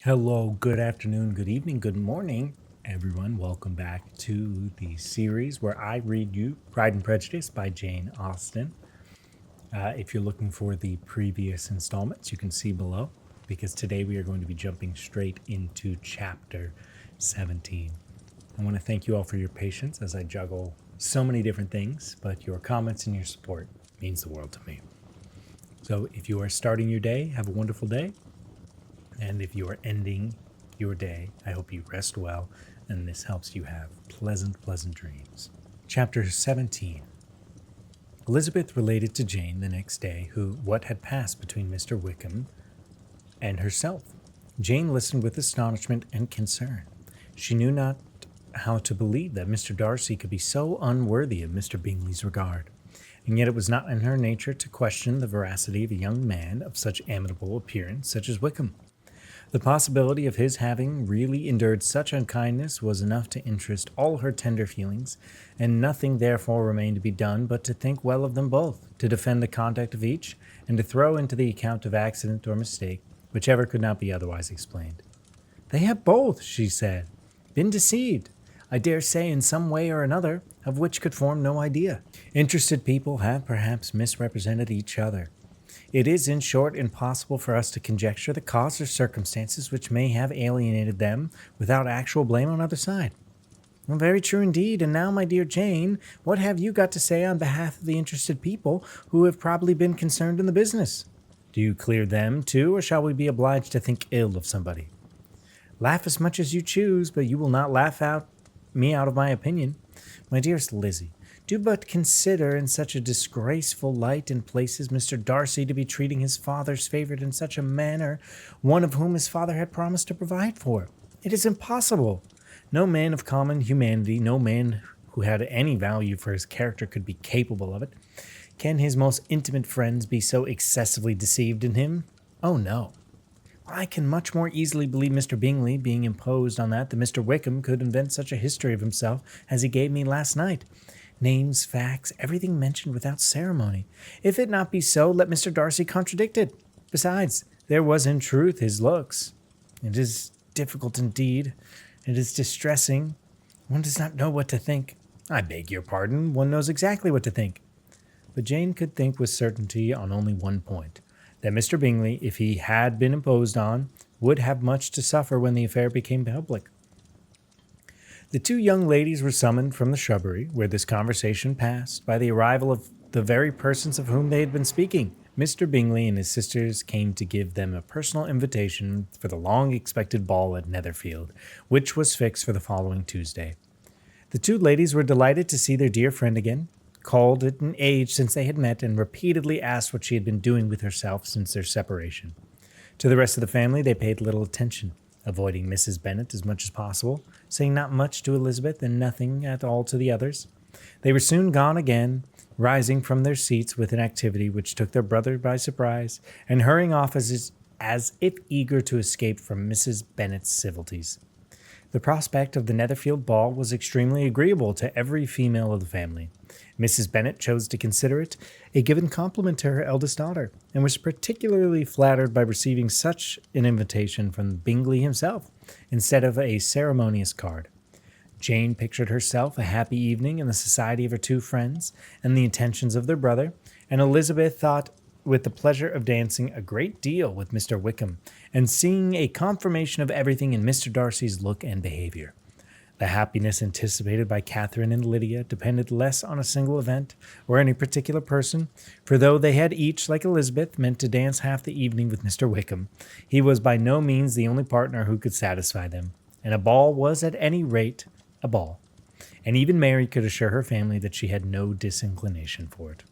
Hello, good afternoon, good evening, good morning, everyone. Welcome back to the series where I read you Pride and Prejudice by Jane Austen. If you're looking for the previous installments, you can see below because today we are going to be jumping straight into chapter 17. I want to thank you all for your patience as I juggle so many different things, but your comments and your support means the world to me. So if you are starting your day, have a wonderful day. And if you are ending your day, I hope you rest well and this helps you have pleasant dreams. Chapter 17. Elizabeth related to Jane the next day what had passed between Mr. Wickham and herself. Jane listened with astonishment and concern. She knew not how to believe that Mr. Darcy could be so unworthy of Mr. Bingley's regard, and yet it was not in her nature to question the veracity of a young man of such amiable appearance such as Wickham. The possibility of his having really endured such unkindness was enough to interest all her tender feelings, and nothing therefore remained to be done but to think well of them both, to defend the conduct of each, and to throw into the account of accident or mistake, whichever could not be otherwise explained. "They have both," she said, "been deceived, I dare say in some way or another, of which could form no idea. Interested people have perhaps misrepresented each other. It is, in short, impossible for us to conjecture the cause or circumstances which may have alienated them without actual blame on either side." "Well, very true indeed. And now, my dear Jane, what have you got to say on behalf of the interested people who have probably been concerned in the business? Do you clear them too, or shall we be obliged to think ill of somebody?" "Laugh as much as you choose, but you will not laugh me out of my opinion. My dearest Lizzie, do but consider in such a disgraceful light and places Mr. Darcy to be treating his father's favorite in such a manner, one of whom his father had promised to provide for. It is impossible. No man of common humanity, no man who had any value for his character could be capable of it. Can his most intimate friends be so excessively deceived in him? Oh, no. I can much more easily believe Mr. Bingley being imposed on that than Mr. Wickham could invent such a history of himself as he gave me last night. Names, facts, everything mentioned without ceremony. If it not be so, let Mr. Darcy contradict it. Besides, there was in truth his looks. It is difficult indeed. It is distressing. One does not know what to think. I beg your pardon, one knows exactly what to think." But Jane could think with certainty on only one point, that Mr. Bingley, if he had been imposed on, would have much to suffer when the affair became public. The two young ladies were summoned from the shrubbery, where this conversation passed, by the arrival of the very persons of whom they had been speaking. Mr. Bingley and his sisters came to give them a personal invitation for the long-expected ball at Netherfield, which was fixed for the following Tuesday. The two ladies were delighted to see their dear friend again, called it an age since they had met, and repeatedly asked what she had been doing with herself since their separation. To the rest of the family they paid little attention, avoiding Mrs. Bennet as much as possible, saying not much to Elizabeth and nothing at all to the others. They were soon gone again, rising from their seats with an activity which took their brother by surprise, and hurrying off as if eager to escape from Mrs. Bennet's civilities. The prospect of the Netherfield ball was extremely agreeable to every female of the family. Mrs. Bennet chose to consider it a given compliment to her eldest daughter, and was particularly flattered by receiving such an invitation from Bingley himself, instead of a ceremonious card. Jane pictured herself a happy evening in the society of her two friends, and the attentions of their brother, and Elizabeth thought with the pleasure of dancing a great deal with Mr. Wickham, and seeing a confirmation of everything in Mr. Darcy's look and behavior. The happiness anticipated by Catherine and Lydia depended less on a single event or any particular person, for though they had each, like Elizabeth, meant to dance half the evening with Mr. Wickham, he was by no means the only partner who could satisfy them, and a ball was at any rate a ball, and even Mary could assure her family that she had no disinclination for it.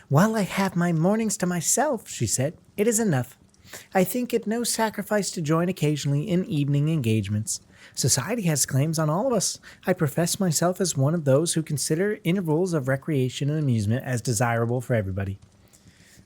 "While I have my mornings to myself," she said, "it is enough. I think it no sacrifice to join occasionally in evening engagements. Society has claims on all of us. I profess myself as one of those who consider intervals of recreation and amusement as desirable for everybody."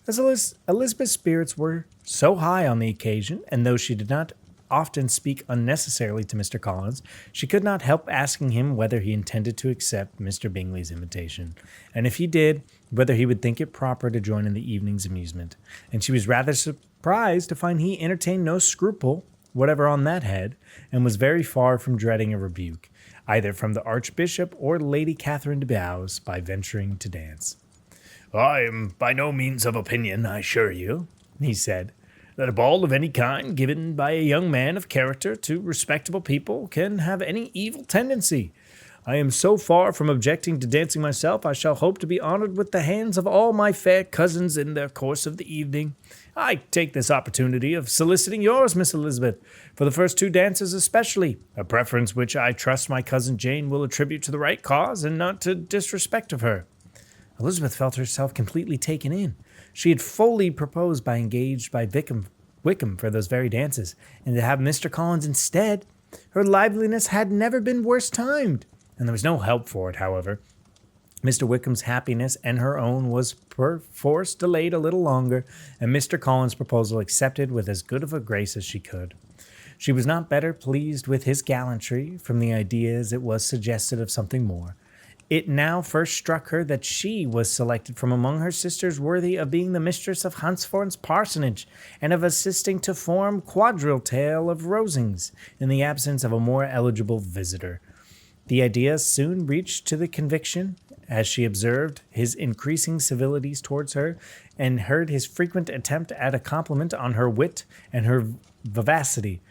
As Elizabeth's spirits were so high on the occasion, and though she did not often speak unnecessarily to Mr. Collins, she could not help asking him whether he intended to accept Mr. Bingley's invitation, and if he did, whether he would think it proper to join in the evening's amusement. And she was rather surprised to find he entertained no scruple whatever on that head, and was very far from dreading a rebuke, either from the Archbishop or Lady Catherine de Bows, by venturing to dance. "I am by no means of opinion, I assure you," he said, "that a ball of any kind given by a young man of character to respectable people can have any evil tendency. I am so far from objecting to dancing myself, I shall hope to be honored with the hands of all my fair cousins in the course of the evening. I take this opportunity of soliciting yours, Miss Elizabeth, for the first 2 dances especially, a preference which I trust my cousin Jane will attribute to the right cause and not to disrespect of her." Elizabeth felt herself completely taken in. She had fully proposed by engaged by Wickham for those very dances, and to have Mr. Collins instead, her liveliness had never been worse timed, and there was no help for it, however. Mr. Wickham's happiness and her own was perforce delayed a little longer, and Mr. Collins' proposal accepted with as good of a grace as she could. She was not better pleased with his gallantry from the idea as it was suggested of something more. It now first struck her that she was selected from among her sisters worthy of being the mistress of Hunsford's parsonage, and of assisting to form quadrille tale of Rosings, in the absence of a more eligible visitor. The idea soon reached to the conviction, as she observed his increasing civilities towards her, and heard his frequent attempt at a compliment on her wit and her vivacity,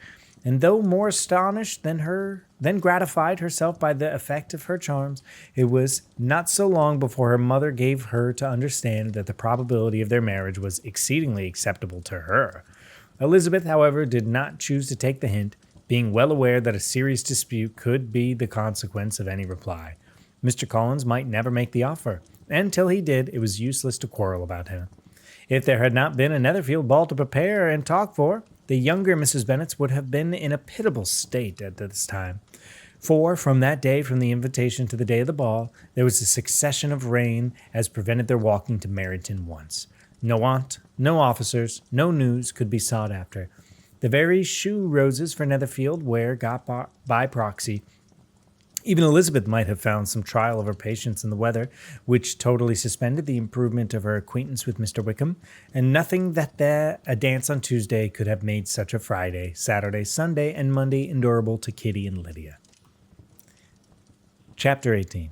and though more astonished than gratified herself by the effect of her charms, it was not so long before her mother gave her to understand that the probability of their marriage was exceedingly acceptable to her. Elizabeth, however, did not choose to take the hint, being well aware that a serious dispute could be the consequence of any reply. Mr. Collins might never make the offer, and till he did, it was useless to quarrel about him. If there had not been a Netherfield ball to prepare and talk for, the younger Mrs. Bennets would have been in a pitiable state at this time. For from that day, from the invitation to the day of the ball, there was a succession of rain as prevented their walking to Meryton once. No aunt, no officers, no news could be sought after. The very shoe roses for Netherfield were got by proxy. Even Elizabeth might have found some trial of her patience in the weather, which totally suspended the improvement of her acquaintance with Mr. Wickham, and nothing that a dance on Tuesday could have made such a Friday, Saturday, Sunday, and Monday endurable to Kitty and Lydia. Chapter 18.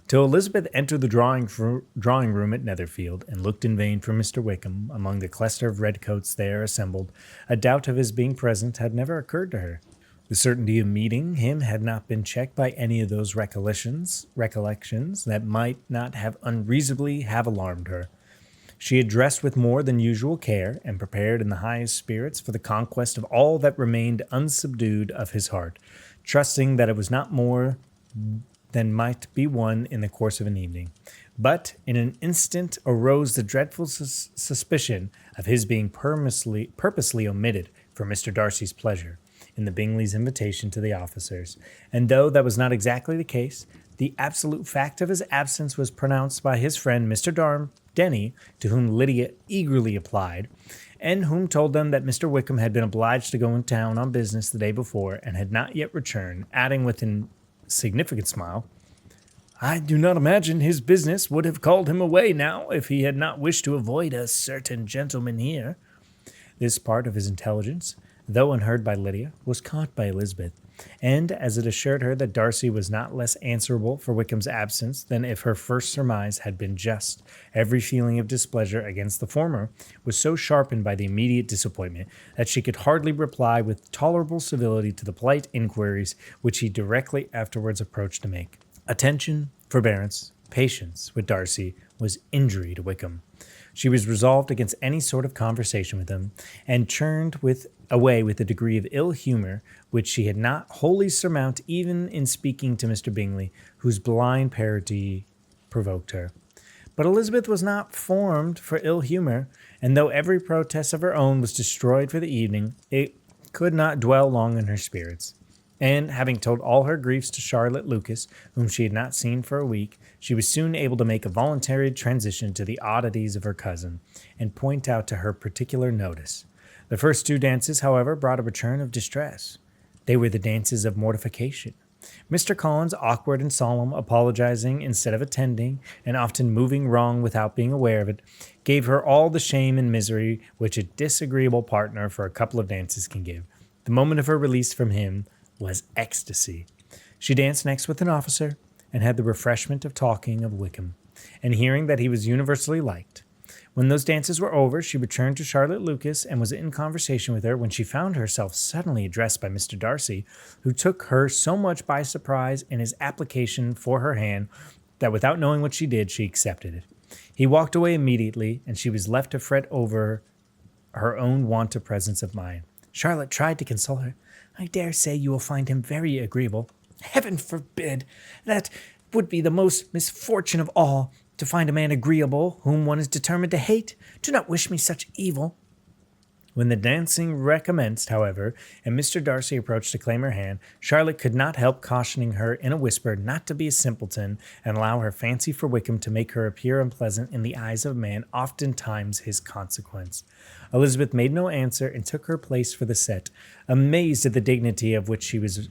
Till Elizabeth entered the drawing room at Netherfield, and looked in vain for Mr. Wickham among the cluster of redcoats there assembled, a doubt of his being present had never occurred to her. The certainty of meeting him had not been checked by any of those recollections that might not have unreasonably have alarmed her. She had dressed with more than usual care, and prepared in the highest spirits for the conquest of all that remained unsubdued of his heart, trusting that it was not more than might be won in the course of an evening. But in an instant arose the dreadful suspicion of his being purposely omitted for Mr. Darcy's pleasure in the Bingley's invitation to the officers, and though that was not exactly the case, the absolute fact of his absence was pronounced by his friend Mr. Denny, to whom Lydia eagerly applied, and whom told them that Mr. Wickham had been obliged to go in town on business the day before, and had not yet returned, adding with a significant smile, "I do not imagine his business would have called him away now if he had not wished to avoid a certain gentleman here." This part of his intelligence, though unheard by Lydia, was caught by Elizabeth, and as it assured her that Darcy was not less answerable for Wickham's absence than if her first surmise had been just, every feeling of displeasure against the former was so sharpened by the immediate disappointment that she could hardly reply with tolerable civility to the polite inquiries which he directly afterwards approached to make. Attention, forbearance, patience with Darcy was injury to Wickham. She was resolved against any sort of conversation with him, and turned away with a degree of ill humour which she had not wholly surmounted even in speaking to Mr. Bingley, whose blind parity provoked her. But Elizabeth was not formed for ill humour, and though every protest of her own was destroyed for the evening, it could not dwell long in her spirits. And having told all her griefs to Charlotte Lucas, whom she had not seen for a week, she was soon able to make a voluntary transition to the oddities of her cousin, and point out to her particular notice. The first 2 dances, however, brought a return of distress. They were the dances of mortification. Mr. Collins, awkward and solemn, apologizing instead of attending, and often moving wrong without being aware of it, gave her all the shame and misery which a disagreeable partner for a couple of dances can give. The moment of her release from him was ecstasy. She danced next with an officer and had the refreshment of talking of Wickham and hearing that he was universally liked. When those dances were over, she returned to Charlotte Lucas and was in conversation with her when she found herself suddenly addressed by Mr. Darcy, who took her so much by surprise in his application for her hand that without knowing what she did, she accepted it. He walked away immediately, and she was left to fret over her own want of presence of mind. Charlotte tried to console her. "I dare say you will find him very agreeable." "Heaven forbid! That would be the most misfortune of all, to find a man agreeable whom one is determined to hate. Do not wish me such evil." When the dancing recommenced, however, and Mr. Darcy approached to claim her hand, Charlotte could not help cautioning her in a whisper not to be a simpleton and allow her fancy for Wickham to make her appear unpleasant in the eyes of a man oftentimes his consequence. Elizabeth made no answer and took her place for the set, amazed at the dignity of which she was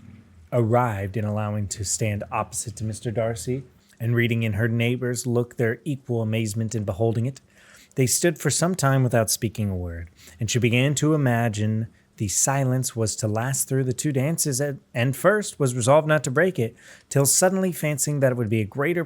arrived in allowing to stand opposite to Mr. Darcy, and reading in her neighbor's look their equal amazement in beholding it. They stood for some time without speaking a word, and she began to imagine the silence was to last through the two dances, and first was resolved not to break it, till suddenly fancying that it would be a greater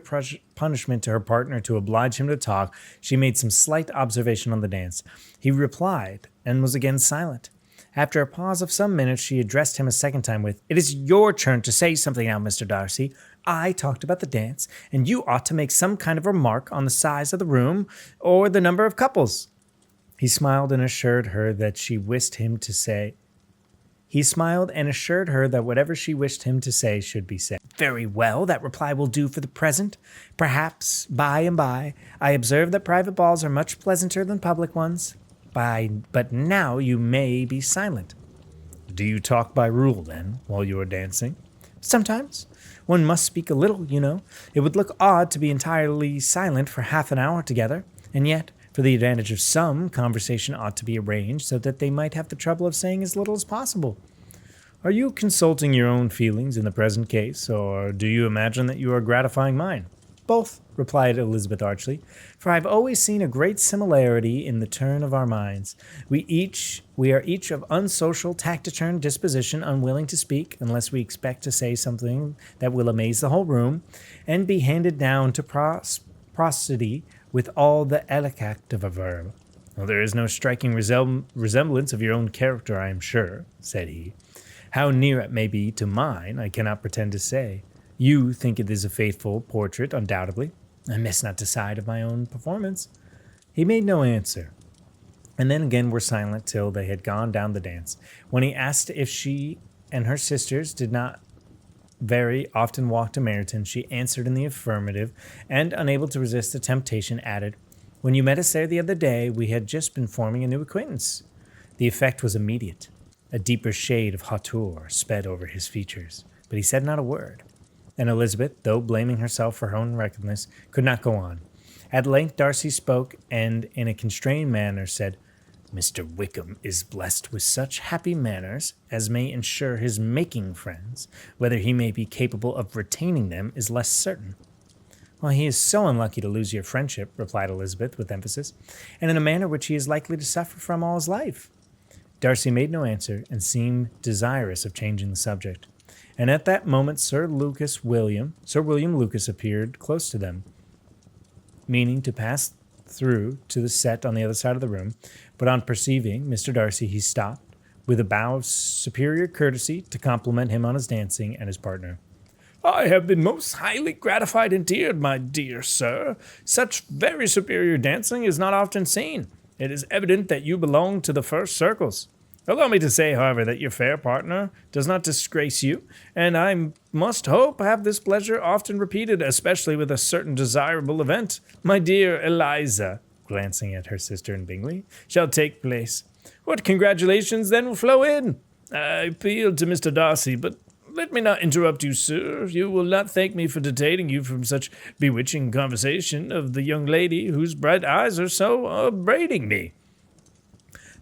punishment to her partner to oblige him to talk, she made some slight observation on the dance. He replied, and was again silent. After a pause of some minutes, she addressed him a second time with, "It is your turn to say something now, Mr. Darcy. I talked about the dance, and you ought to make some kind of remark on the size of the room or the number of couples." He smiled and assured her that whatever she wished him to say should be said. "Very well, that reply will do for the present. Perhaps by and by. I observe that private balls are much pleasanter than public ones. But now you may be silent." "Do you talk by rule, then, while you are dancing?" "Sometimes. One must speak a little, you know. It would look odd to be entirely silent for half an hour together, and yet, for the advantage of some, conversation ought to be arranged so that they might have the trouble of saying as little as possible." "Are you consulting your own feelings in the present case, or do you imagine that you are gratifying mine?" "Both," replied Elizabeth archly, "for I have always seen a great similarity in the turn of our minds. We are each of unsocial, taciturn disposition, unwilling to speak, unless we expect to say something that will amaze the whole room, and be handed down to prosody with all the elect of a verb." "Well, there is no striking resemblance of your own character, I am sure," said he. "How near it may be to mine, I cannot pretend to say. You think it is a faithful portrait, undoubtedly. I must not decide of my own performance." He made no answer, and then again were silent till they had gone down the dance. When he asked if she and her sisters did not very often walk to Meryton, she answered in the affirmative, and, unable to resist the temptation, added, "When you met us there the other day, we had just been forming a new acquaintance." The effect was immediate. A deeper shade of hauteur sped over his features, but he said not a word. And Elizabeth, though blaming herself for her own recklessness, could not go on. At length Darcy spoke, and in a constrained manner said, "Mr. Wickham is blessed with such happy manners as may ensure his making friends. Whether he may be capable of retaining them is less certain." "Well, he is so unlucky to lose your friendship," replied Elizabeth with emphasis, "and in a manner which he is likely to suffer from all his life." Darcy made no answer, and seemed desirous of changing the subject. And at that moment Sir William Lucas appeared close to them, meaning to pass through to the set on the other side of the room, but on perceiving Mr. Darcy he stopped, with a bow of superior courtesy, to compliment him on his dancing and his partner. "I have been most highly gratified indeed, my dear sir. Such very superior dancing is not often seen. It is evident that you belong to the first circles. Allow me to say, however, that your fair partner does not disgrace you, and I must hope have this pleasure often repeated, especially with a certain desirable event. My dear Eliza," glancing at her sister in Bingley, "shall take place. What congratulations then will flow in! I appealed to Mr. Darcy, but let me not interrupt you, sir. You will not thank me for detaining you from such bewitching conversation of the young lady whose bright eyes are so upbraiding me."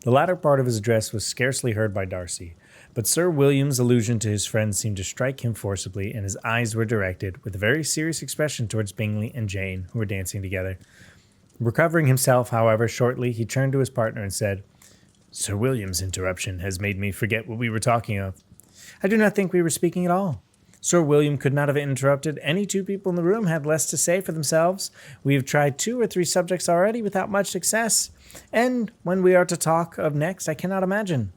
The latter part of his address was scarcely heard by Darcy, but Sir William's allusion to his friend seemed to strike him forcibly, and his eyes were directed, with a very serious expression, towards Bingley and Jane, who were dancing together. Recovering himself, however, shortly, he turned to his partner and said, Sir William's interruption has made me forget what we were talking of. I do not think we were speaking at all. Sir William could not have interrupted. Any two people in the room had less to say for themselves. We have tried 2 or 3 subjects already without much success. And when we are to talk of next, I cannot imagine.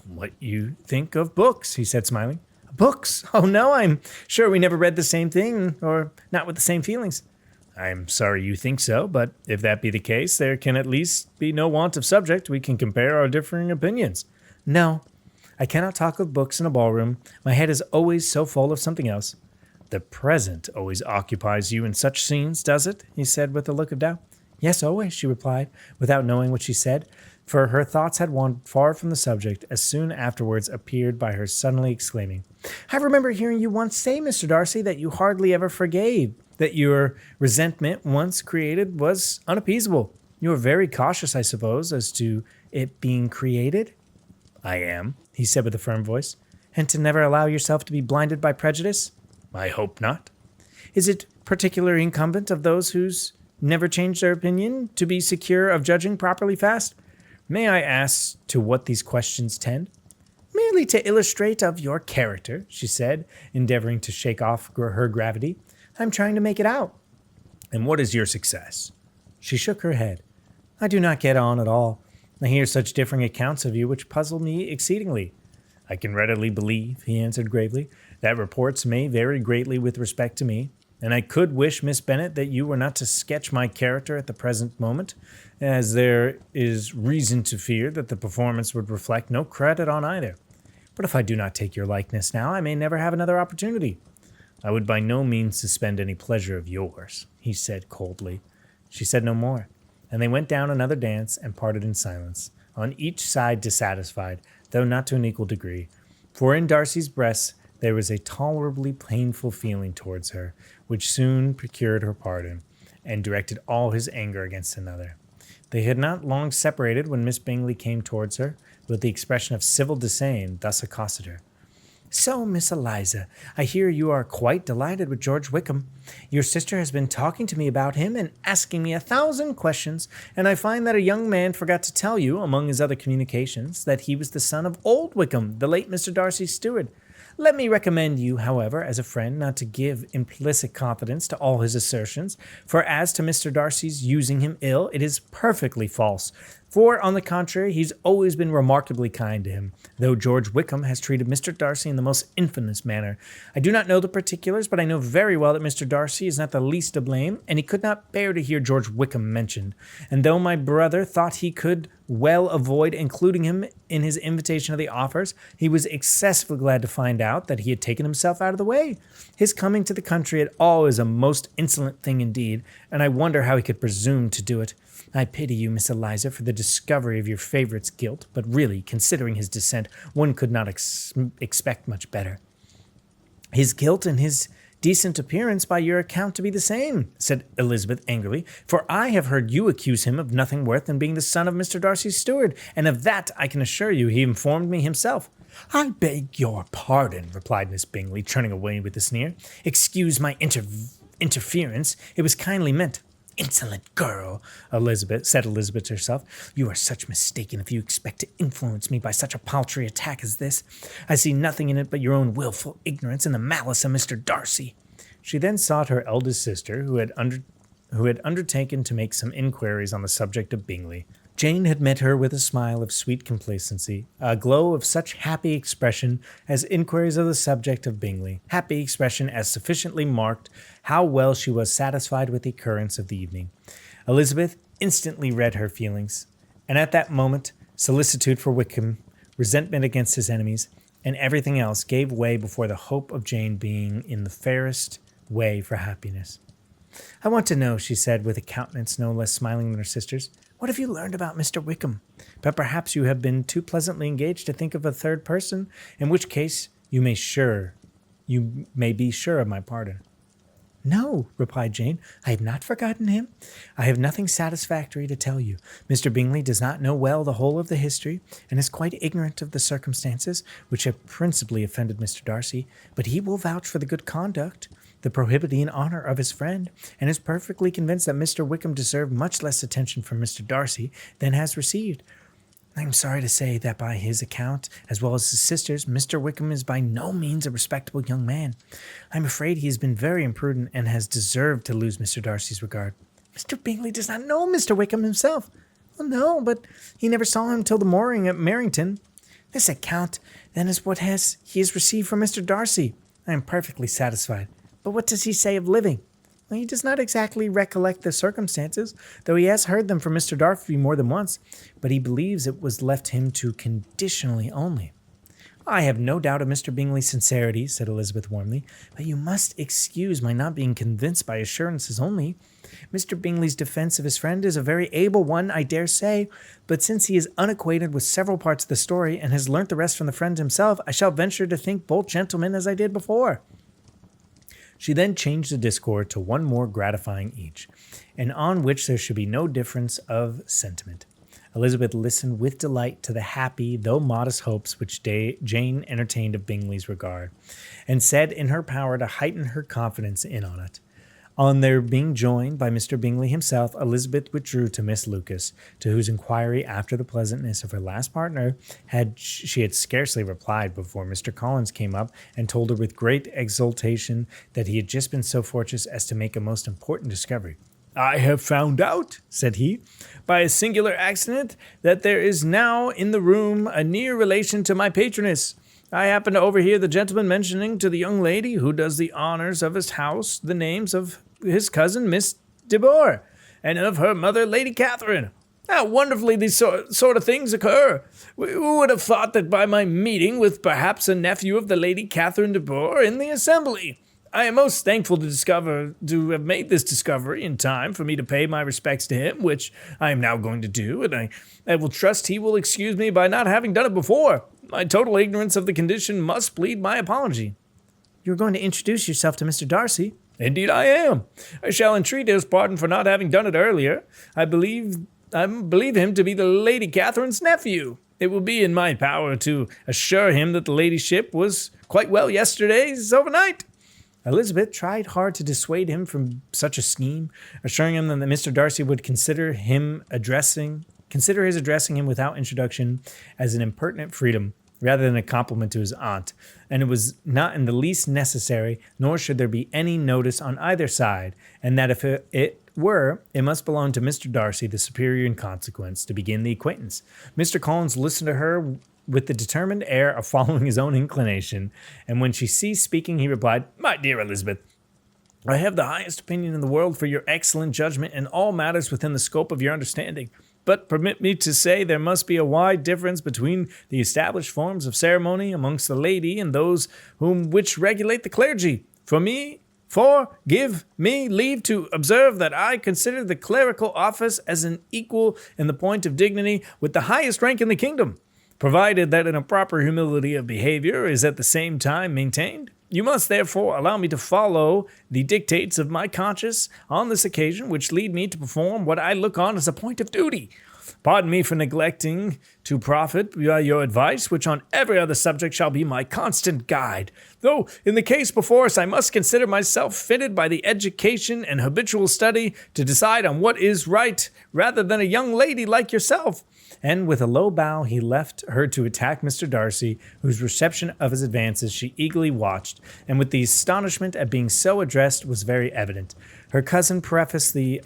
What you think of books, he said, smiling. Books? Oh, no, I'm sure we never read the same thing, or not with the same feelings. I'm sorry you think so, but if that be the case, there can at least be no want of subject. We can compare our differing opinions. No, I cannot talk of books in a ballroom. My head is always so full of something else. The present always occupies you in such scenes, does it? He said with a look of doubt. Yes, always, she replied, without knowing what she said, for her thoughts had wandered far from the subject, as soon afterwards appeared by her suddenly exclaiming, I remember hearing you once say, Mr. Darcy, that you hardly ever forgave, that your resentment once created was unappeasable. You are very cautious, I suppose, as to it being created? I am, he said with a firm voice. And to never allow yourself to be blinded by prejudice? I hope not. Is it particularly incumbent of those who's never change their opinion to be secure of judging properly fast? May I ask to what these questions tend? Merely to illustrate of your character, she said, endeavoring to shake off her gravity. I'm trying to make it out. And what is your success? She shook her head. I do not get on at all. I hear such differing accounts of you which puzzle me exceedingly. I can readily believe, he answered gravely, that reports may vary greatly with respect to me, and I could wish, Miss Bennet, that you were not to sketch my character at the present moment, as there is reason to fear that the performance would reflect no credit on either. But if I do not take your likeness now, I may never have another opportunity. I would by no means suspend any pleasure of yours, he said coldly. She said no more, and they went down another dance and parted in silence, on each side dissatisfied, though not to an equal degree, for in Darcy's breast there was a tolerably painful feeling towards her, which soon procured her pardon, and directed all his anger against another. They had not long separated when Miss Bingley came towards her, with the expression of civil disdain, thus accosted her. So, Miss Eliza, I hear you are quite delighted with George Wickham. Your sister has been talking to me about him and asking me 1,000 questions, and I find that a young man forgot to tell you, among his other communications, that he was the son of old Wickham, the late Mr. Darcy's steward. Let me recommend you, however, as a friend, not to give implicit confidence to all his assertions, for as to Mr. Darcy's using him ill, it is perfectly false. For, on the contrary, he's always been remarkably kind to him, though George Wickham has treated Mr. Darcy in the most infamous manner. I do not know the particulars, but I know very well that Mr. Darcy is not the least to blame, and he could not bear to hear George Wickham mentioned. And though my brother thought he could well avoid including him in his invitation of the offers, he was excessively glad to find out that he had taken himself out of the way. His coming to the country at all is a most insolent thing indeed, and I wonder how he could presume to do it. I pity you, Miss Eliza, for the discovery of your favourite's guilt, but really, considering his descent, one could not expect much better. His guilt and his decent appearance by your account to be the same, said Elizabeth angrily, for I have heard you accuse him of nothing worse than being the son of Mr. Darcy's steward, and of that I can assure you he informed me himself. I beg your pardon, replied Miss Bingley, turning away with a sneer. Excuse my interference. It was kindly meant. Insolent girl, said Elizabeth to herself. You are such mistaken if you expect to influence me by such a paltry attack as this. I see nothing in it but your own wilful ignorance and the malice of Mr. Darcy. She then sought her eldest sister, who had undertaken to make some inquiries on the subject of Bingley. Jane had met her with a smile of sweet complacency, a glow of such happy expression as inquiries of the subject of Bingley, happy expression as sufficiently marked how well she was satisfied with the occurrence of the evening. Elizabeth instantly read her feelings, and at that moment solicitude for Wickham, resentment against his enemies, and everything else gave way before the hope of Jane being in the fairest way for happiness. I want to know, she said, with a countenance no less smiling than her sister's, what have you learned about Mr. Wickham? But perhaps you have been too pleasantly engaged to think of a third person, in which case you may be sure of my pardon. No, replied Jane, I have not forgotten him. I have nothing satisfactory to tell you. Mr. Bingley does not know well the whole of the history, and is quite ignorant of the circumstances which have principally offended Mr. Darcy, but he will vouch for the good conduct, the probity and honour of his friend, and is perfectly convinced that Mr. Wickham deserved much less attention from Mr. Darcy than has received. I am sorry to say that by his account, as well as his sister's, Mr. Wickham is by no means a respectable young man. I am afraid he has been very imprudent and has deserved to lose Mr. Darcy's regard. Mr. Bingley does not know Mr. Wickham himself. Well, no, but he never saw him till the morning at Marrington. This account, then, is what he has received from Mr. Darcy. I am perfectly satisfied. But what does he say of living? Well, he does not exactly recollect the circumstances, though he has heard them from Mr. Darcy more than once, but he believes it was left him to conditionally only. I have no doubt of Mr. Bingley's sincerity, said Elizabeth warmly, but you must excuse my not being convinced by assurances only. Mr. Bingley's defence of his friend is a very able one, I dare say, but since he is unacquainted with several parts of the story and has learnt the rest from the friend himself, I shall venture to think both gentlemen as I did before. She then changed the discord to one more gratifying each, and on which there should be no difference of sentiment. Elizabeth listened with delight to the happy, though modest hopes which Jane entertained of Bingley's regard, and said in her power to heighten her confidence in on it. On their being joined by Mr. Bingley himself, Elizabeth withdrew to Miss Lucas, to whose inquiry after the pleasantness of her last partner she had scarcely replied before Mr. Collins came up and told her with great exultation that he had just been so fortunate as to make a most important discovery. "I have found out," said he, "by a singular accident, that there is now in the room a near relation to my patroness. I happened to overhear the gentleman mentioning to the young lady who does the honours of his house the names of his cousin, Miss de Bourgh, and of her mother, Lady Catherine. How wonderfully these sort of things occur! Who would have thought that by my meeting with perhaps a nephew of the Lady Catherine de Bourgh in the assembly? I am most thankful to have made this discovery in time for me to pay my respects to him, which I am now going to do, and I will trust he will excuse me by not having done it before. My total ignorance of the condition must plead my apology." "You are going to introduce yourself to Mr. Darcy?" "Indeed I am. I shall entreat his pardon for not having done it earlier. I believe him to be the Lady Catherine's nephew. It will be in my power to assure him that the ladyship was quite well yesterday's overnight." Elizabeth tried hard to dissuade him from such a scheme, assuring him that Mr. Darcy would consider his addressing him without introduction as an impertinent freedom rather than a compliment to his aunt, and it was not in the least necessary, nor should there be any notice on either side, and that if it were, it must belong to Mr. Darcy, the superior in consequence, to begin the acquaintance. Mr. Collins listened to her with the determined air of following his own inclination, and when she ceased speaking, he replied, "My dear Elizabeth, I have the highest opinion in the world for your excellent judgment in all matters within the scope of your understanding. But permit me to say there must be a wide difference between the established forms of ceremony amongst the laity and those which regulate the clergy. Give me leave to observe that I consider the clerical office as an equal in the point of dignity with the highest rank in the kingdom, provided that a proper humility of behavior is at the same time maintained. You must therefore allow me to follow the dictates of my conscience on this occasion, which lead me to perform what I look on as a point of duty. Pardon me for neglecting to profit by your advice, which on every other subject shall be my constant guide. Though in the case before us I must consider myself fitted by the education and habitual study to decide on what is right, rather than a young lady like yourself." And with a low bow he left her to attack Mr. Darcy, whose reception of his advances she eagerly watched, and with the astonishment at being so addressed was very evident. Her cousin prefaced the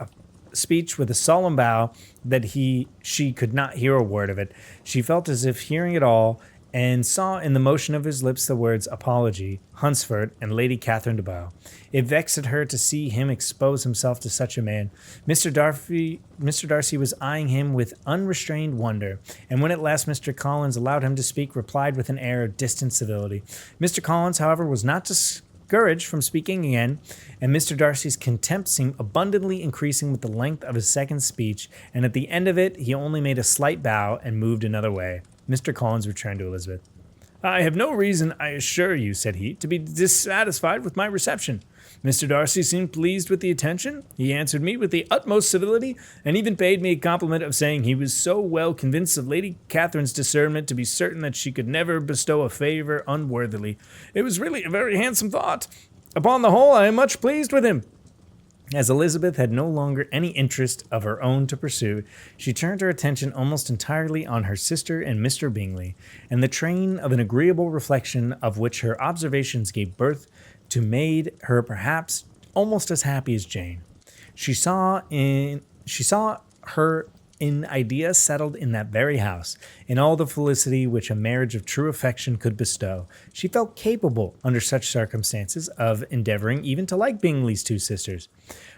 speech with a solemn bow that she could not hear a word of it. She felt as if hearing it all, and saw in the motion of his lips the words apology, Hunsford, and Lady Catherine de Bourgh. It vexed her to see him expose himself to such a man. Mr. Darcy was eyeing him with unrestrained wonder, and when at last Mr. Collins allowed him to speak, replied with an air of distant civility. Mr. Collins, however, was not discouraged from speaking again, and Mr. Darcy's contempt seemed abundantly increasing with the length of his second speech, and at the end of it he only made a slight bow and moved another way. Mr. Collins returned to Elizabeth. "I have no reason, I assure you," said he, "to be dissatisfied with my reception. Mr. Darcy seemed pleased with the attention. He answered me with the utmost civility, and even paid me a compliment of saying he was so well convinced of Lady Catherine's discernment to be certain that she could never bestow a favour unworthily. It was really a very handsome thought. Upon the whole, I am much pleased with him." As Elizabeth had no longer any interest of her own to pursue, she turned her attention almost entirely on her sister and Mr. Bingley, and the train of an agreeable reflection of which her observations gave birth to made her perhaps almost as happy as Jane. She saw her in idea settled in that very house, in all the felicity which a marriage of true affection could bestow. She felt capable, under such circumstances, of endeavoring even to like Bingley's two sisters.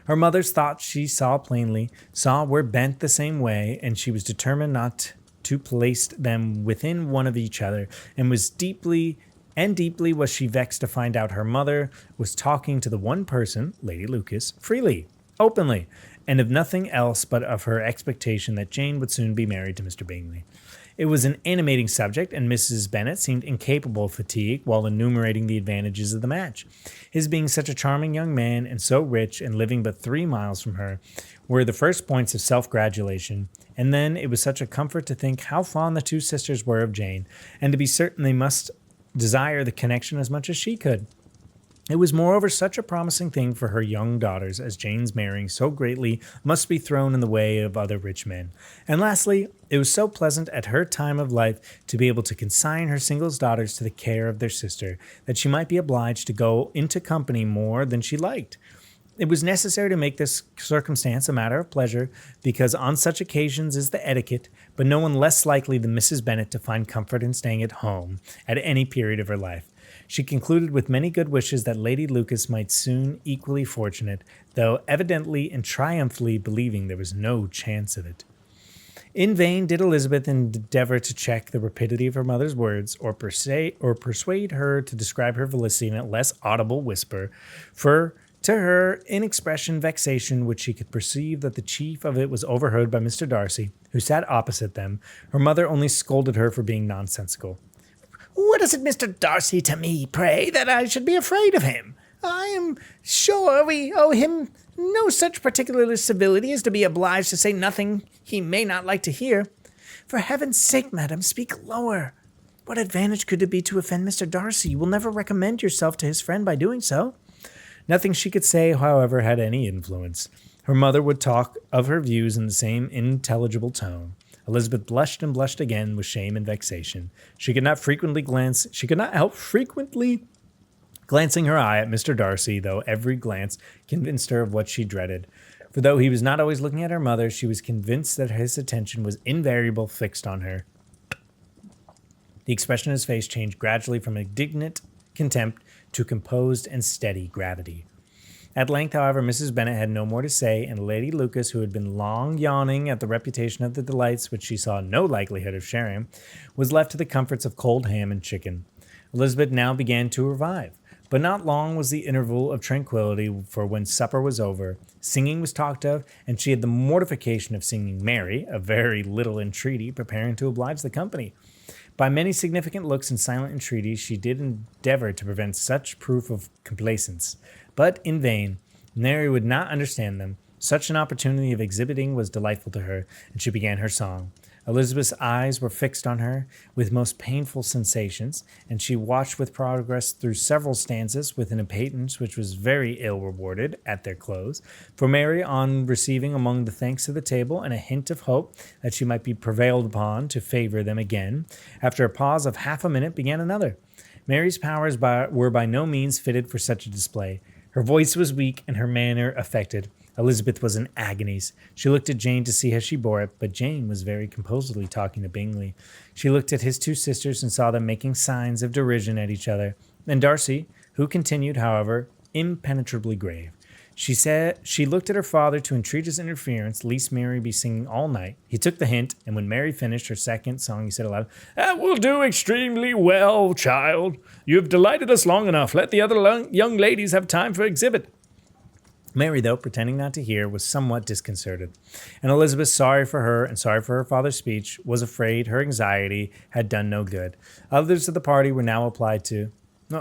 Her mother's thoughts she saw plainly, were bent the same way, and she was determined not to place them within one of each other, and deeply was she vexed to find out her mother was talking to the one person, Lady Lucas, freely, openly, and of nothing else but of her expectation that Jane would soon be married to Mr. Bingley. It was an animating subject, and Mrs. Bennet seemed incapable of fatigue while enumerating the advantages of the match. His being such a charming young man, and so rich, and living but 3 miles from her, were the first points of self-gratulation, and then it was such a comfort to think how fond the two sisters were of Jane, and to be certain they must desire the connection as much as she could. It was moreover such a promising thing for her young daughters, as Jane's marrying so greatly must be thrown in the way of other rich men. And lastly, it was so pleasant at her time of life to be able to consign her single daughters to the care of their sister, that she might be obliged to go into company more than she liked. It was necessary to make this circumstance a matter of pleasure, because on such occasions is the etiquette, but no one less likely than Mrs. Bennet to find comfort in staying at home at any period of her life. She concluded with many good wishes that Lady Lucas might soon equally fortunate, though evidently and triumphantly believing there was no chance of it. In vain did Elizabeth endeavour to check the rapidity of her mother's words, or persuade her to describe her felicity in a less audible whisper, for to her inexpression vexation, which she could perceive that the chief of it was overheard by Mr. Darcy, who sat opposite them, her mother only scolded her for being nonsensical. "What is it, Mr. Darcy, to me, pray, that I should be afraid of him? I am sure we owe him no such particular civility as to be obliged to say nothing he may not like to hear. For heaven's sake, madam, speak lower. What advantage could it be to offend Mr. Darcy? You will never recommend yourself to his friend by doing so." Nothing she could say, however, had any influence. Her mother would talk of her views in the same intelligible tone. Elizabeth blushed and blushed again with shame and vexation. She could not help frequently glancing her eye at Mr. Darcy, though every glance convinced her of what she dreaded. For though he was not always looking at her mother, she was convinced that his attention was invariably fixed on her. The expression of his face changed gradually from indignant contempt to composed and steady gravity. At length, however, Mrs. Bennet had no more to say, and Lady Lucas, who had been long yawning at the reputation of the delights which she saw no likelihood of sharing, was left to the comforts of cold ham and chicken. Elizabeth now began to revive, but not long was the interval of tranquillity, for when supper was over, singing was talked of, and she had the mortification of seeing Mary, a very little entreaty, preparing to oblige the company. By many significant looks and silent entreaties she did endeavour to prevent such proof of complaisance, but in vain. Mary would not understand them. Such an opportunity of exhibiting was delightful to her, and she began her song. Elizabeth's eyes were fixed on her with most painful sensations, and she watched with progress through several stanzas with an impatience which was very ill rewarded at their close. For Mary, on receiving among the thanks of the table and a hint of hope that she might be prevailed upon to favour them again, after a pause of half a minute began another. Mary's powers were by no means fitted for such a display. Her voice was weak and her manner affected. Elizabeth was in agonies. She looked at Jane to see how she bore it, but Jane was very composedly talking to Bingley. She looked at his two sisters and saw them making signs of derision at each other. And Darcy, who continued, however, impenetrably grave. She looked at her father to entreat his interference, lest Mary be singing all night. He took the hint, and when Mary finished her second song, he said aloud, "That will do extremely well, child. You have delighted us long enough. Let the other young ladies have time for exhibit." Mary, though pretending not to hear, was somewhat disconcerted, and Elizabeth, sorry for her and sorry for her father's speech, was afraid her anxiety had done no good. Others of the party were now applied to.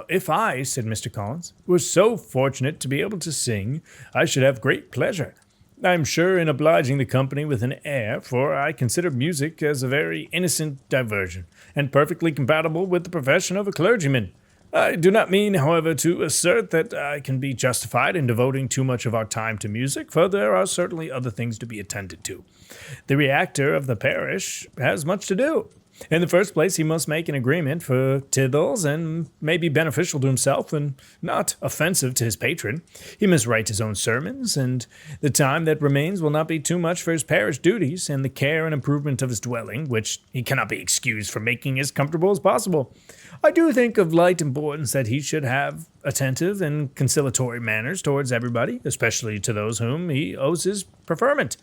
"If I," said Mr. Collins, "was so fortunate to be able to sing, I should have great pleasure. I am sure in obliging the company with an air, for I consider music as a very innocent diversion, and perfectly compatible with the profession of a clergyman. I do not mean, however, to assert that I can be justified in devoting too much of our time to music, for there are certainly other things to be attended to. The reactor of the parish has much to do. In the first place, he must make an agreement for tithels and may be beneficial to himself and not offensive to his patron. He must write his own sermons, and the time that remains will not be too much for his parish duties and the care and improvement of his dwelling, which he cannot be excused for making as comfortable as possible. I do think of light importance that he should have attentive and conciliatory manners towards everybody, especially to those whom he owes his preferment.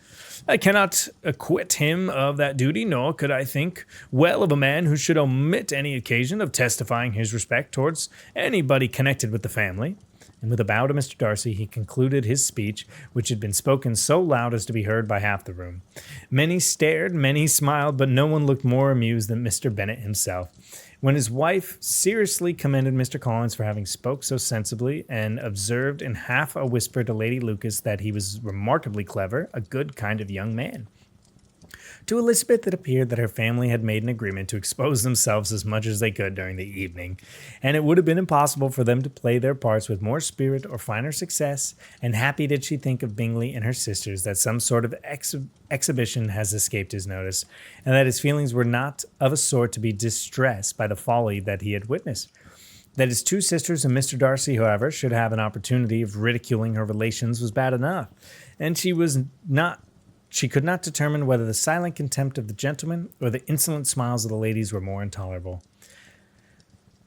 I cannot acquit him of that duty, nor could I think well of a man who should omit any occasion of testifying his respect towards anybody connected with the family. And with a bow to Mr. Darcy, he concluded his speech, which had been spoken so loud as to be heard by half the room. Many stared, many smiled, but no one looked more amused than Mr. Bennet himself. When his wife seriously commended Mr. Collins for having spoke so sensibly, and observed in half a whisper to Lady Lucas that he was remarkably clever, a good kind of young man. To Elizabeth, it appeared that her family had made an agreement to expose themselves as much as they could during the evening, and it would have been impossible for them to play their parts with more spirit or finer success, and happy did she think of Bingley and her sisters that some sort of exhibition has escaped his notice, and that his feelings were not of a sort to be distressed by the folly that he had witnessed. That his two sisters and Mr. Darcy, however, should have an opportunity of ridiculing her relations was bad enough, and she could not determine whether the silent contempt of the gentlemen or the insolent smiles of the ladies were more intolerable.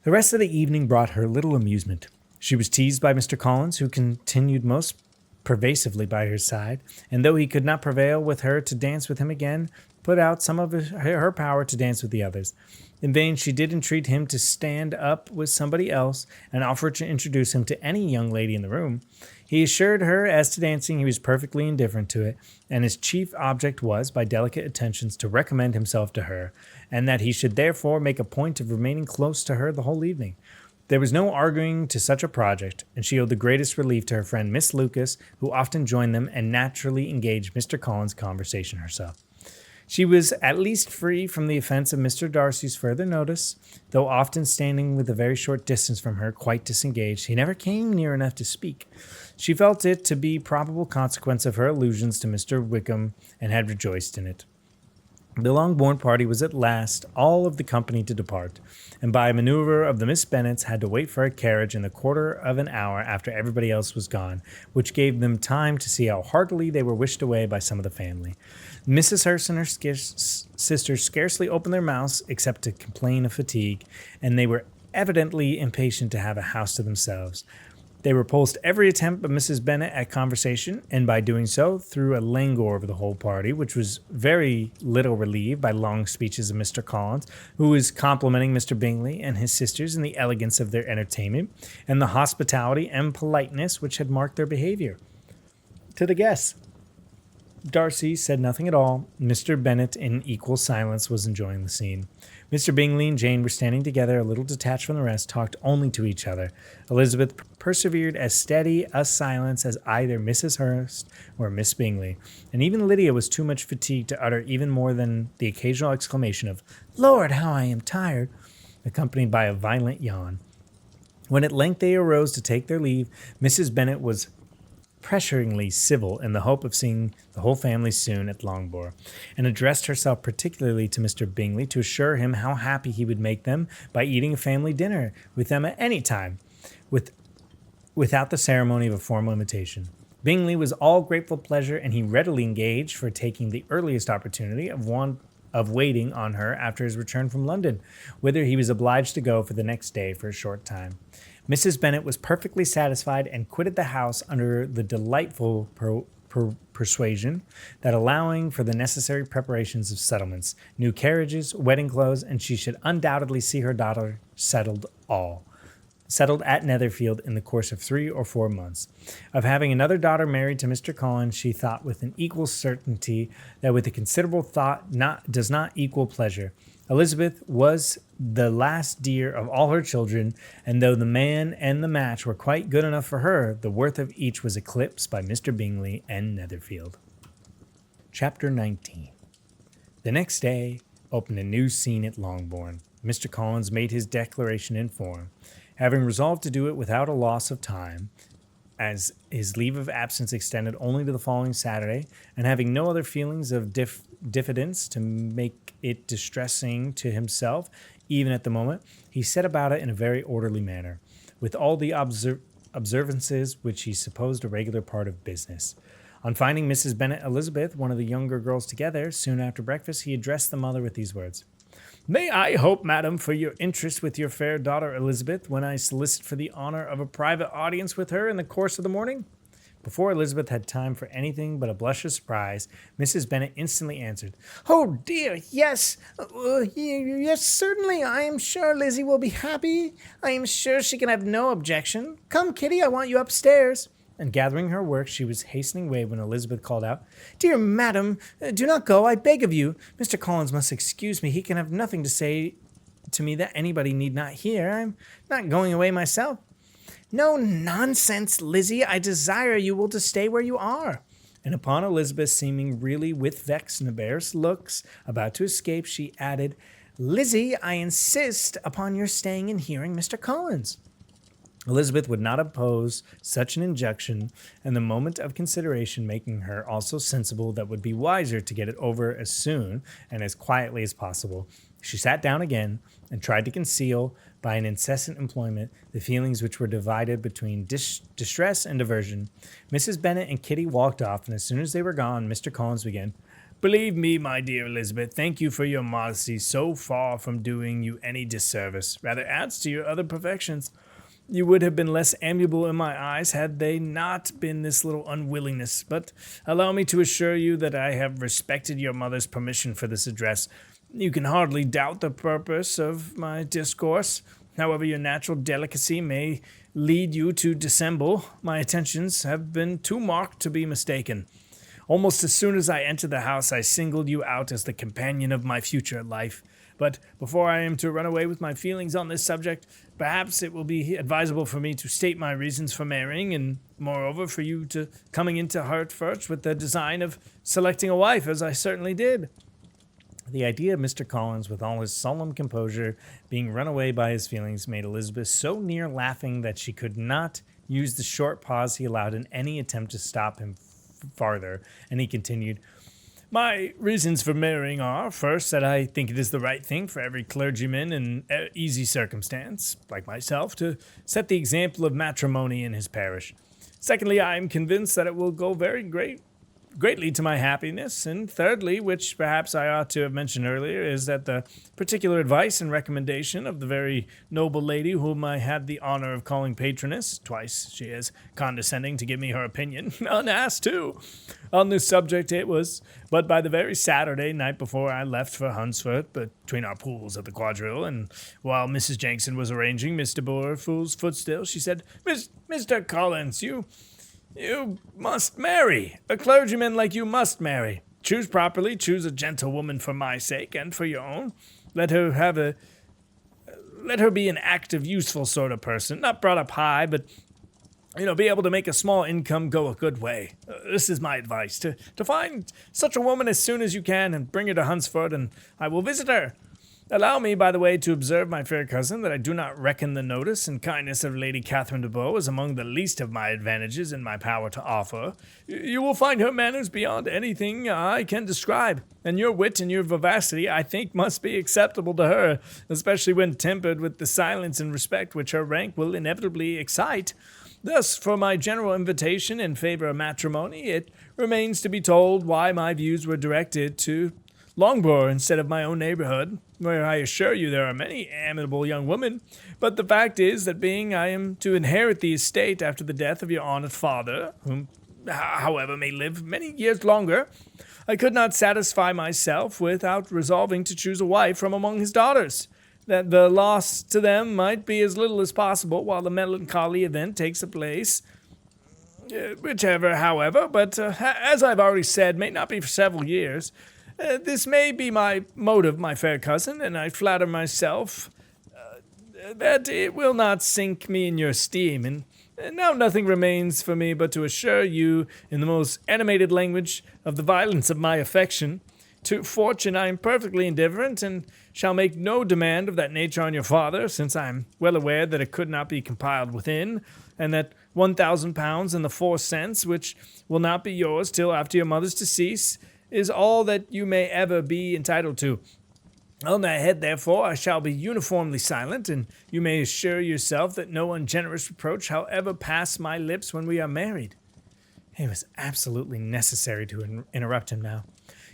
The rest of the evening brought her little amusement. She was teased by Mr. Collins, who continued most pervasively by her side, and though he could not prevail with her to dance with him again, put out some of her power to dance with the others. In vain she did entreat him to stand up with somebody else, and offered to introduce him to any young lady in the room. He assured her as to dancing he was perfectly indifferent to it, and his chief object was, by delicate attentions, to recommend himself to her, and that he should therefore make a point of remaining close to her the whole evening. There was no arguing to such a project, and she owed the greatest relief to her friend Miss Lucas, who often joined them and naturally engaged Mr. Collins' conversation herself. She was at least free from the offence of Mr. Darcy's further notice, though often standing with a very short distance from her, quite disengaged. He never came near enough to speak. She felt it to be probable consequence of her allusions to Mr. Wickham, and had rejoiced in it. The Longbourn party was at last all of the company to depart, and by a manoeuvre of the Miss Bennets had to wait for a carriage in the quarter of an hour after everybody else was gone, which gave them time to see how heartily they were wished away by some of the family. Mrs. Hurst and her sisters scarcely opened their mouths except to complain of fatigue, and they were evidently impatient to have a house to themselves. They repulsed every attempt of Mrs. Bennet at conversation, and by doing so threw a languor over the whole party, which was very little relieved by long speeches of Mr. Collins, who was complimenting Mr. Bingley and his sisters in the elegance of their entertainment, and the hospitality and politeness which had marked their behavior to the guests. Darcy said nothing at all. Mr. Bennet, in equal silence, was enjoying the scene. Mr. Bingley and Jane were standing together, a little detached from the rest, talked only to each other. Elizabeth persevered as steady a silence as either Mrs. Hurst or Miss Bingley, and even Lydia was too much fatigued to utter even more than the occasional exclamation of, "Lord, how I am tired," accompanied by a violent yawn. When at length they arose to take their leave, Mrs. Bennet was pressuringly civil in the hope of seeing the whole family soon at Longbourn, and addressed herself particularly to Mr. Bingley to assure him how happy he would make them by eating a family dinner with them at any time, without the ceremony of a formal invitation. Bingley was all grateful pleasure, and he readily engaged for taking the earliest opportunity of waiting on her after his return from London, whither he was obliged to go for the next day for a short time. Mrs. Bennet was perfectly satisfied and quitted the house under the delightful persuasion that, allowing for the necessary preparations of settlements, new carriages, wedding clothes, and she should undoubtedly see her daughter settled at Netherfield in the course of 3 or 4 months. Of having another daughter married to Mr. Collins, she thought with an equal certainty that with a considerable thought does not equal pleasure. Elizabeth was the last dear of all her children, and though the man and the match were quite good enough for her, the worth of each was eclipsed by Mr. Bingley and Netherfield. Chapter 19. The next day opened a new scene at Longbourn. Mr. Collins made his declaration in form, having resolved to do it without a loss of time, as his leave of absence extended only to the following Saturday, and having no other feelings of diffidence to make it distressing to himself, even at the moment, he set about it in a very orderly manner, with all the observances which he supposed a regular part of business. On finding Mrs. Bennet Elizabeth, one of the younger girls, together, soon after breakfast, he addressed the mother with these words: "May I hope, madam, for your interest with your fair daughter Elizabeth, when I solicit for the honor of a private audience with her in the course of the morning?" Before Elizabeth had time for anything but a blush of surprise, Mrs. Bennet instantly answered, "Oh dear, yes, yes, certainly. I am sure Lizzie will be happy. I am sure she can have no objection. Come, Kitty, I want you upstairs." And gathering her work, she was hastening away when Elizabeth called out, "Dear madam, do not go, I beg of you. Mr. Collins must excuse me. He can have nothing to say to me that anybody need not hear. I'm not going away myself." "No nonsense, Lizzie. I desire you will to stay where you are." And upon Elizabeth seeming really with vexed and embarrassed looks about to escape, she added, "Lizzie, I insist upon your staying and hearing Mr. Collins." Elizabeth would not oppose such an injunction, and the moment of consideration making her also sensible that it would be wiser to get it over as soon and as quietly as possible, she sat down again and tried to conceal, by an incessant employment, the feelings which were divided between distress and diversion. Mrs. Bennet and Kitty walked off, and as soon as they were gone, Mr. Collins began, "Believe me, my dear Elizabeth, thank you for your modesty. So far from doing you any disservice, rather adds to your other perfections. You would have been less amiable in my eyes had they not been this little unwillingness. But allow me to assure you that I have respected your mother's permission for this address. You can hardly doubt the purpose of my discourse. However your natural delicacy may lead you to dissemble, my attentions have been too marked to be mistaken. Almost as soon as I entered the house, I singled you out as the companion of my future life. But before I am to run away with my feelings on this subject, perhaps it will be advisable for me to state my reasons for marrying, and moreover for you to coming into Hertford with the design of selecting a wife, as I certainly did." The idea of Mr. Collins, with all his solemn composure, being run away by his feelings, made Elizabeth so near laughing that she could not use the short pause he allowed in any attempt to stop him farther, and he continued, "My reasons for marrying are, first, that I think it is the right thing for every clergyman in easy circumstance, like myself, to set the example of matrimony in his parish. Secondly, I am convinced that it will go greatly to my happiness. And thirdly, which perhaps I ought to have mentioned earlier, is that the particular advice and recommendation of the very noble lady whom I had the honor of calling patroness, twice she is condescending to give me her opinion, unasked too, on this subject it was, but by the very Saturday night before I left for Hunsford, between our pools at the quadrille, and while Mrs. Jenkinson was arranging Mr. Borefool's footstool, she said, Mr. Collins, you must marry. A clergyman like you must marry. Choose properly. Choose a gentlewoman for my sake and for your own. Let her be an active, useful sort of person, not brought up high, but be able to make a small income go a good way. This is my advice: to find such a woman as soon as you can and bring her to Hunsford, and I will visit her. Allow me, by the way, to observe, my fair cousin, that I do not reckon the notice and kindness of Lady Catherine de Bow as among the least of my advantages in my power to offer. You will find her manners beyond anything I can describe, and your wit and your vivacity, I think, must be acceptable to her, especially when tempered with the silence and respect which her rank will inevitably excite. Thus, for my general invitation in favor of matrimony, it remains to be told why my views were directed to Loughborough instead of my own neighborhood, where I assure you there are many amiable young women. But the fact is that being I am to inherit the estate after the death of your honoured father, whom, however, may live many years longer, I could not satisfy myself without resolving to choose a wife from among his daughters, that the loss to them might be as little as possible while the melancholy event takes place. Whichever, however, but as I've already said, may not be for several years. This may be my motive, my fair cousin, and I flatter myself that it will not sink me in your esteem. And now nothing remains for me but to assure you, in the most animated language, of the violence of my affection, To fortune I am perfectly indifferent, and shall make no demand of that nature on your father, since I am well aware that it could not be compiled within, and that £1,000 and the 4 cents, which will not be yours till after your mother's decease, is all that you may ever be entitled to. On that head, therefore, I shall be uniformly silent, and you may assure yourself that no ungenerous reproach shall ever pass my lips when we are married. It was absolutely necessary to interrupt him now.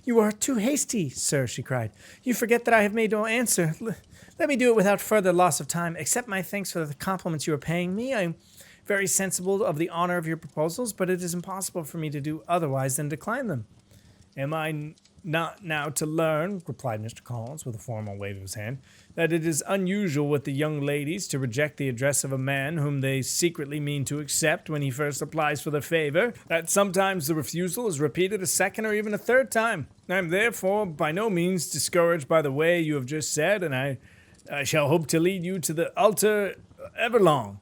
You are too hasty, sir, she cried. You forget that I have made no answer. Let me do it without further loss of time. Accept my thanks for the compliments you are paying me. I am very sensible of the honor of your proposals, but it is impossible for me to do otherwise than decline them. Am I not now to learn, replied Mr. Collins with a formal wave of his hand, that it is unusual with the young ladies to reject the address of a man whom they secretly mean to accept when he first applies for the favor, that sometimes the refusal is repeated a second or even a third time. I am therefore by no means discouraged by the way you have just said, and I shall hope to lead you to the altar everlong.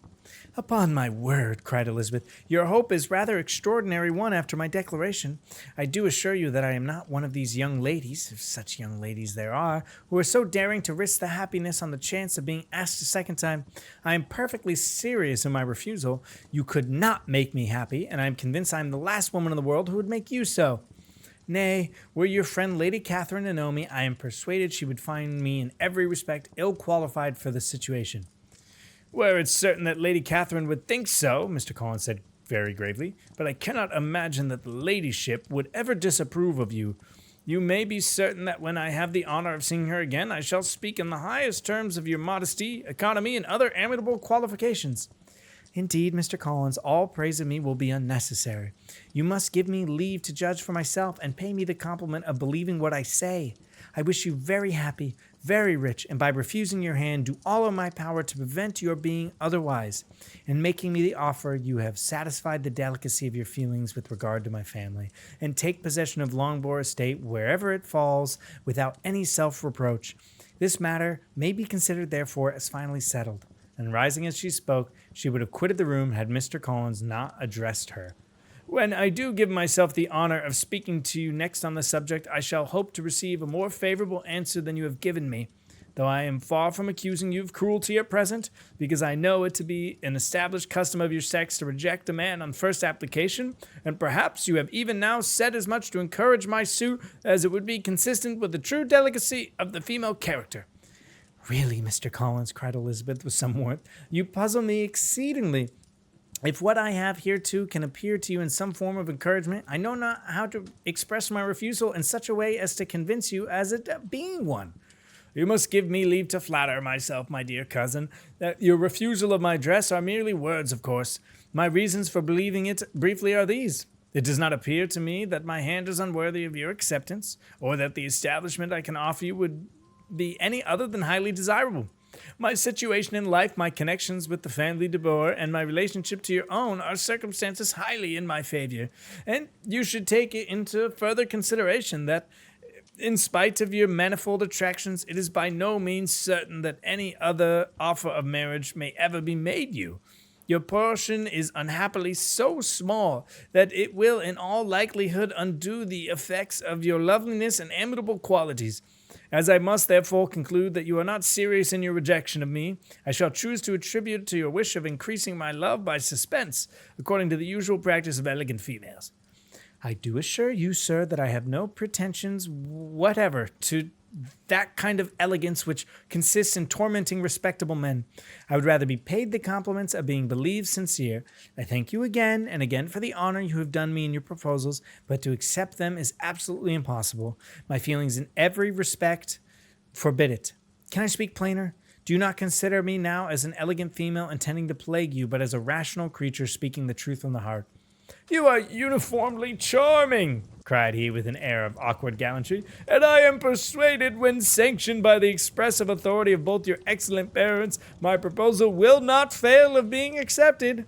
Upon my word, cried Elizabeth, your hope is rather extraordinary one after my declaration. I do assure you that I am not one of these young ladies, if such young ladies there are, who are so daring to risk the happiness on the chance of being asked a second time. I am perfectly serious in my refusal. You could not make me happy, and I am convinced I am the last woman in the world who would make you so. Nay, were your friend Lady Catherine to know me, I am persuaded she would find me in every respect ill qualified for the situation. Were it certain that Lady Catherine would think so, Mr. Collins said very gravely, but I cannot imagine that the ladyship would ever disapprove of you. You may be certain that when I have the honor of seeing her again, I shall speak in the highest terms of your modesty, economy, and other amiable qualifications. Indeed, Mr. Collins, all praise of me will be unnecessary. You must give me leave to judge for myself and pay me the compliment of believing what I say. I wish you very happy, very rich, and by refusing your hand, do all in my power to prevent your being otherwise. In making me the offer, you have satisfied the delicacy of your feelings with regard to my family, and take possession of Longbourn estate wherever it falls, without any self-reproach. This matter may be considered, therefore, as finally settled. And rising as she spoke, she would have quitted the room had Mr. Collins not addressed her. When I do give myself the honor of speaking to you next on the subject, I shall hope to receive a more favorable answer than you have given me, though I am far from accusing you of cruelty at present, because I know it to be an established custom of your sex to reject a man on first application, and perhaps you have even now said as much to encourage my suit as it would be consistent with the true delicacy of the female character. Really, Mr. Collins, cried Elizabeth with some warmth, you puzzle me exceedingly. If what I have hereto can appear to you in some form of encouragement, I know not how to express my refusal in such a way as to convince you as it being one. You must give me leave to flatter myself, my dear cousin, that your refusal of my dress are merely words, of course. My reasons for believing it briefly are these. It does not appear to me that my hand is unworthy of your acceptance, or that the establishment I can offer you would be any other than highly desirable. My situation in life, my connections with the family de Boer, and my relationship to your own are circumstances highly in my favor, and you should take it into further consideration that, in spite of your manifold attractions, it is by no means certain that any other offer of marriage may ever be made you. Your portion is unhappily so small that it will in all likelihood undo the effects of your loveliness and amiable qualities. As I must therefore conclude that you are not serious in your rejection of me, I shall choose to attribute to your wish of increasing my love by suspense, according to the usual practice of elegant females. I do assure you, sir, that I have no pretensions whatever to that kind of elegance which consists in tormenting respectable men. I would rather be paid the compliments of being believed sincere. I thank you again and again for the honor you have done me in your proposals, but to accept them is absolutely impossible. My feelings in every respect forbid it. Can I speak plainer? Do you not consider me now as an elegant female intending to plague you, but as a rational creature speaking the truth from the heart? You are uniformly charming, cried he with an air of awkward gallantry, and I am persuaded, when sanctioned by the expressive authority of both your excellent parents, my proposal will not fail of being accepted.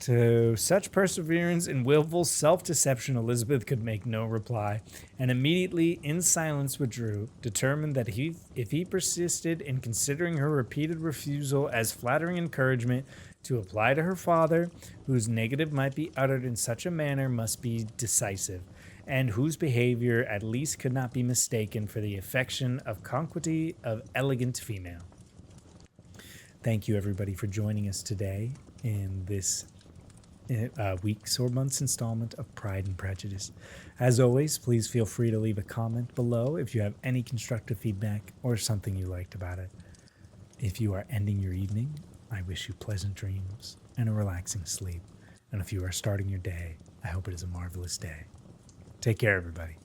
To such perseverance in willful self-deception Elizabeth could make no reply, and immediately in silence withdrew, determined that if he persisted in considering her repeated refusal as flattering encouragement, to apply to her father, whose negative might be uttered in such a manner must be decisive, and whose behavior at least could not be mistaken for the affection of conquety of elegant female. Thank you, everybody, for joining us today in this week's or month's installment of Pride and Prejudice. As always, please feel free to leave a comment below if you have any constructive feedback or something you liked about it. If you are ending your evening, I wish you pleasant dreams and a relaxing sleep. And if you are starting your day, I hope it is a marvelous day. Take care, everybody.